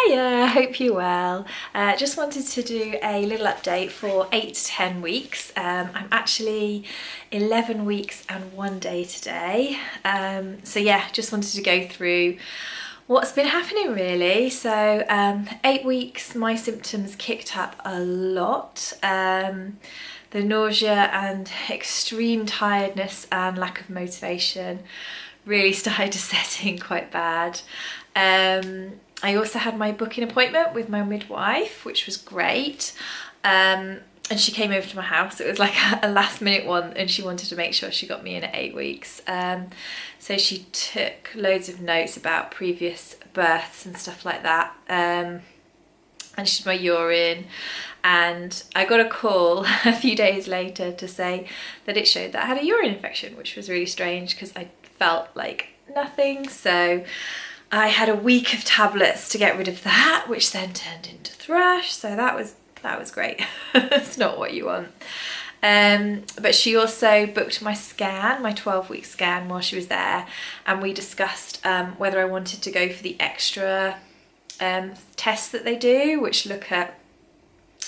Hiya, hope you're well. Just wanted to do a little update for 8 to 10 weeks. I'm actually 11 weeks and 1 day today. So yeah, just wanted to go through what's been happening really. So 8 weeks, my symptoms kicked up a lot. The nausea and extreme tiredness and lack of motivation really started to set in quite bad. I also had my booking appointment with my midwife, which was great. And she came over to my house. It was like a last minute one, and she wanted to make sure she got me in at 8 weeks. So she took loads of notes about previous births and stuff like that. And she did my urine, and I got a call a few days later to say that it showed that I had a urine infection, which was really strange because I felt like nothing. So I had a week of tablets to get rid of that, which then turned into thrush. So that was great. It's not what you want. But she also booked my scan, my 12-week scan, while she was there, and we discussed whether I wanted to go for the extra tests that they do, which look at,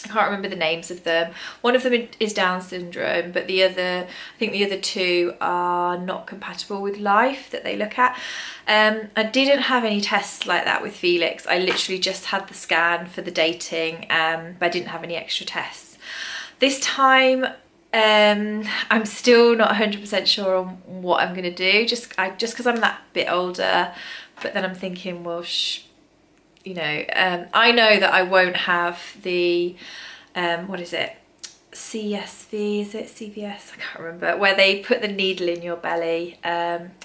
I can't remember the names of them. One of them is Down syndrome, but I think the other two are not compatible with life that they look at. I didn't have any tests like that with Felix. I literally just had the scan for the dating, but I didn't have any extra tests. This time, I'm still not 100% sure on what I'm going to do, just because I'm that bit older. But then I'm thinking, well, I know that I won't have the, what is it? CSV, is it CVS? I can't remember, where they put the needle in your belly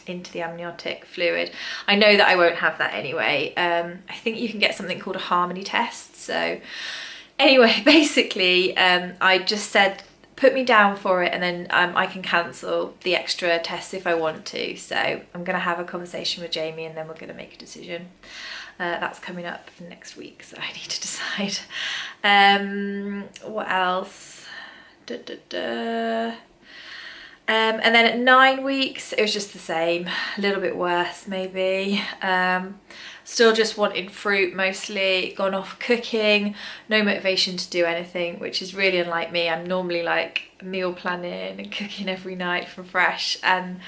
into the amniotic fluid. I know that I won't have that anyway. I think you can get something called a harmony test. So anyway, basically, I just said, put me down for it, and then I can cancel the extra tests if I want to. So I'm going to have a conversation with Jamie, and then we're going to make a decision. That's coming up next week, so I need to decide. What else? And then at 9 weeks, it was just the same, a little bit worse maybe. Still just wanting fruit mostly, gone off cooking, no motivation to do anything, which is really unlike me. I'm normally like meal planning and cooking every night from fresh, and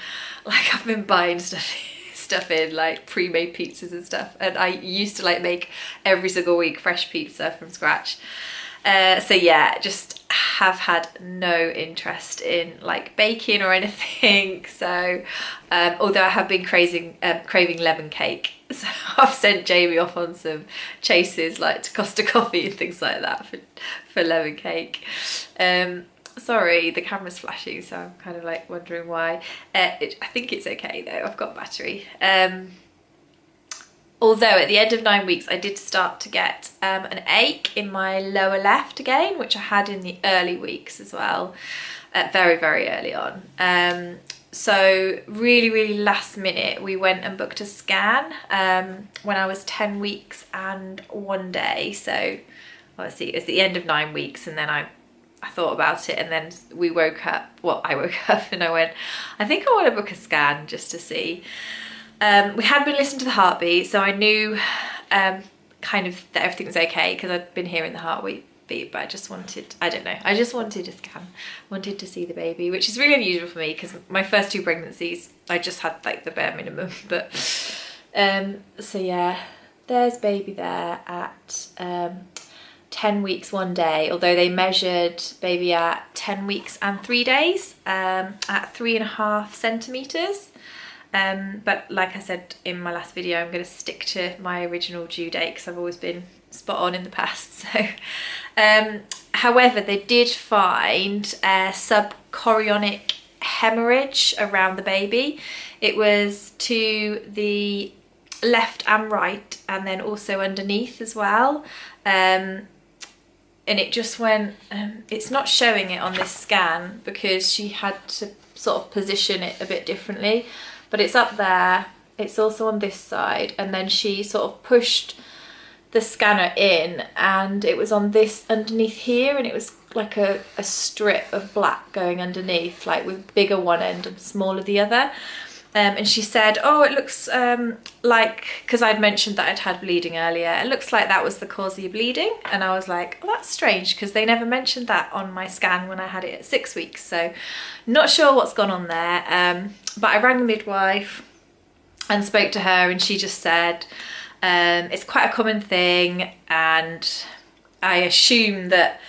like I've been buying stuff in, like pre-made pizzas and stuff, and I used to like make every single week fresh pizza from scratch. So yeah, just have had no interest in like baking or anything. So although I have been craving lemon cake, so I've sent Jamie off on some chases like to Costa Coffee and things like that for lemon cake. Sorry, the camera's flashing, so I'm kind of like wondering why. I think it's okay though, I've got battery. Although at the end of 9 weeks, I did start to get an ache in my lower left again, which I had in the early weeks as well, very, very early on. So really last minute, we went and booked a scan when I was 10 weeks and 1 day. So obviously it's the end of 9 weeks, and then I thought about it, and then we woke up, well, I woke up and I went, I think I want to book a scan just to see. We had been listening to the heartbeat, so I knew kind of that everything was okay, because I'd been hearing the heartbeat, but I just wanted, I don't know, I just wanted a scan, wanted to see the baby, which is really unusual for me because my first 2 pregnancies, I just had like the bare minimum. But so yeah, there's baby there at 10 weeks 1 day, although they measured baby at 10 weeks and 3 days at 3.5 centimeters. But like I said in my last video, I'm going to stick to my original due date because I've always been spot on in the past. So however, they did find a subchorionic hemorrhage around the baby. It was to the left and right, and then also underneath as well. And it just went, it's not showing it on this scan because she had to sort of position it a bit differently, but it's up there, it's also on this side, and then she sort of pushed the scanner in and it was on this underneath here, and it was like a strip of black going underneath, like with bigger one end and smaller the other. And she said, oh, it looks like, because I'd mentioned that I'd had bleeding earlier, it looks like that was the cause of your bleeding. And I was like, oh, that's strange, because they never mentioned that on my scan when I had it at 6 weeks. So not sure what's gone on there. But I rang the midwife and spoke to her, and she just said it's quite a common thing, and I assume that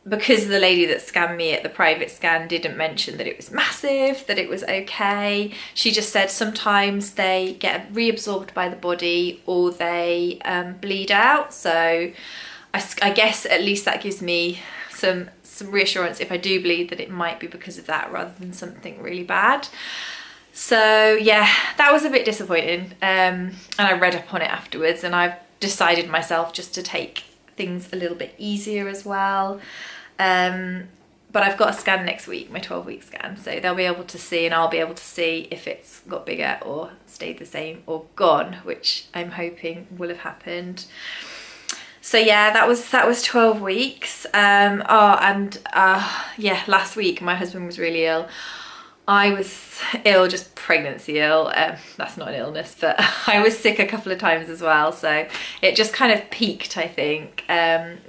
because the lady that scanned me at the private scan didn't mention that it was massive, that it was okay. She just said sometimes they get reabsorbed by the body or they bleed out. So I guess at least that gives me some reassurance if I do bleed that it might be because of that rather than something really bad. So yeah, that was a bit disappointing. And I read up on it afterwards, and I've decided myself just to take things a little bit easier as well. But I've got a scan next week, my 12-week scan, so they'll be able to see, and I'll be able to see if it's got bigger or stayed the same or gone, which I'm hoping will have happened. So yeah, that was 12 weeks. Yeah, last week my husband was really ill. I was ill, just pregnancy ill. That's not an illness, but I was sick a couple of times as well. So it just kind of peaked, I think,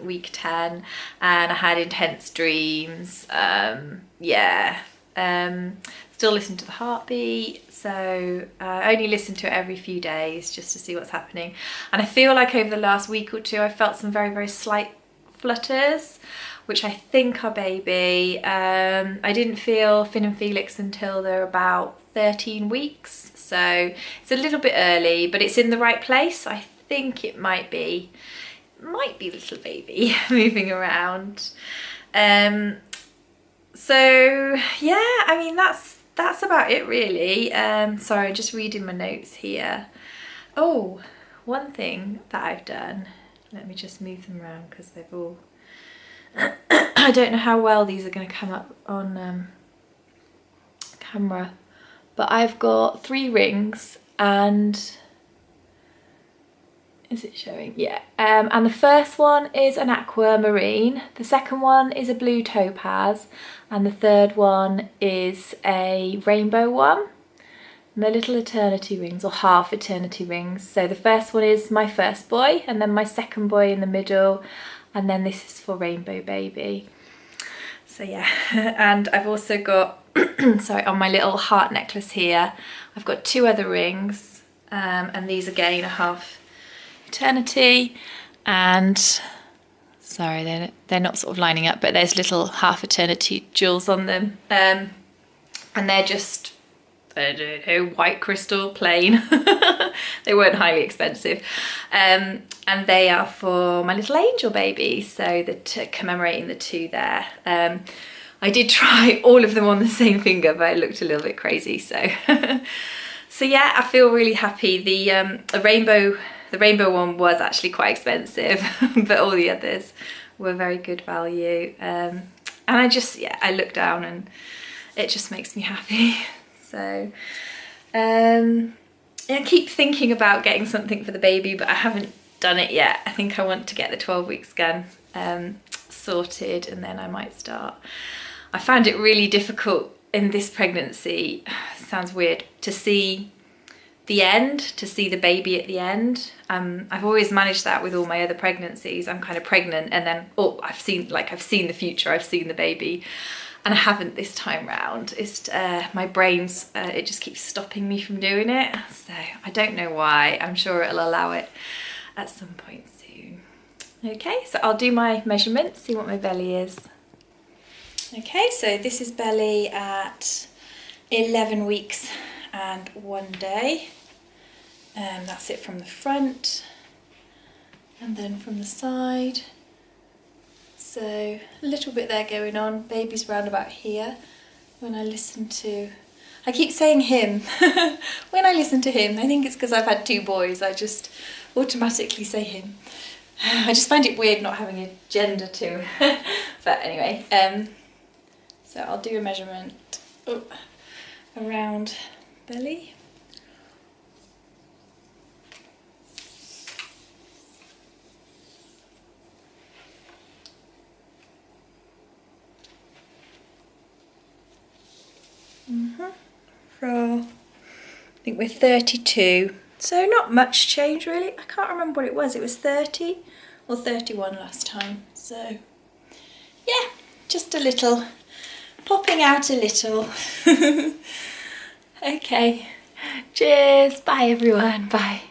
week 10, and I had intense dreams. Still listen to the heartbeat. So I only listen to it every few days just to see what's happening. And I feel like over the last week or two, I felt some very, very slight flutters, which I think are baby. I didn't feel Finn and Felix until they're about 13 weeks. So it's a little bit early, but it's in the right place. I think it might be little baby moving around. So yeah, I mean, that's about it really. Sorry, just reading my notes here. Oh, one thing that I've done, let me just move them around because they've all, I don't know how well these are going to come up on camera, but I've got 3 rings, and is it showing? Yeah. And the first one is an aquamarine, the second one is a blue topaz, and the third one is a rainbow one. And they're little eternity rings, or half eternity rings. So the first one is my first boy, and then my second boy in the middle, and then this is for rainbow baby. So yeah, and I've also got, sorry, on my little heart necklace here, I've got 2 other rings, and these again are half eternity, and sorry, they're not sort of lining up, but there's little half eternity jewels on them, and they're just, I don't know, white crystal, plain. They weren't highly expensive, and they are for my little angel baby, so commemorating the 2 there. I did try all of them on the same finger, but it looked a little bit crazy, so so yeah, I feel really happy. The rainbow one was actually quite expensive, but all the others were very good value, and I just, yeah, I look down and it just makes me happy. So I keep thinking about getting something for the baby, but I haven't done it yet. I think I want to get the 12-week scan sorted, and then I might start. I found it really difficult in this pregnancy, sounds weird, to see the end, to see the baby at the end. I've always managed that with all my other pregnancies. I'm kind of pregnant and then, oh, I've seen the future, I've seen the baby, and I haven't this time round. It's my brain's, it just keeps stopping me from doing it. So I don't know why. I'm sure it'll allow it at some point soon. Okay, so I'll do my measurements, see what my belly is. Okay, so this is belly at 11 weeks and 1 day. That's it from the front, and then from the side. So a little bit there going on. Baby's round about here. When I listen to, I keep saying him. When I listen to him, I think it's because I've had 2 boys, I just automatically say him. I just find it weird not having a gender too. But anyway, so I'll do a measurement around belly. For think we're 32. So not much change really. I can't remember what it was. It was 30 or 31 last time. So yeah, just a little, popping out a little. Okay, cheers, bye everyone, bye.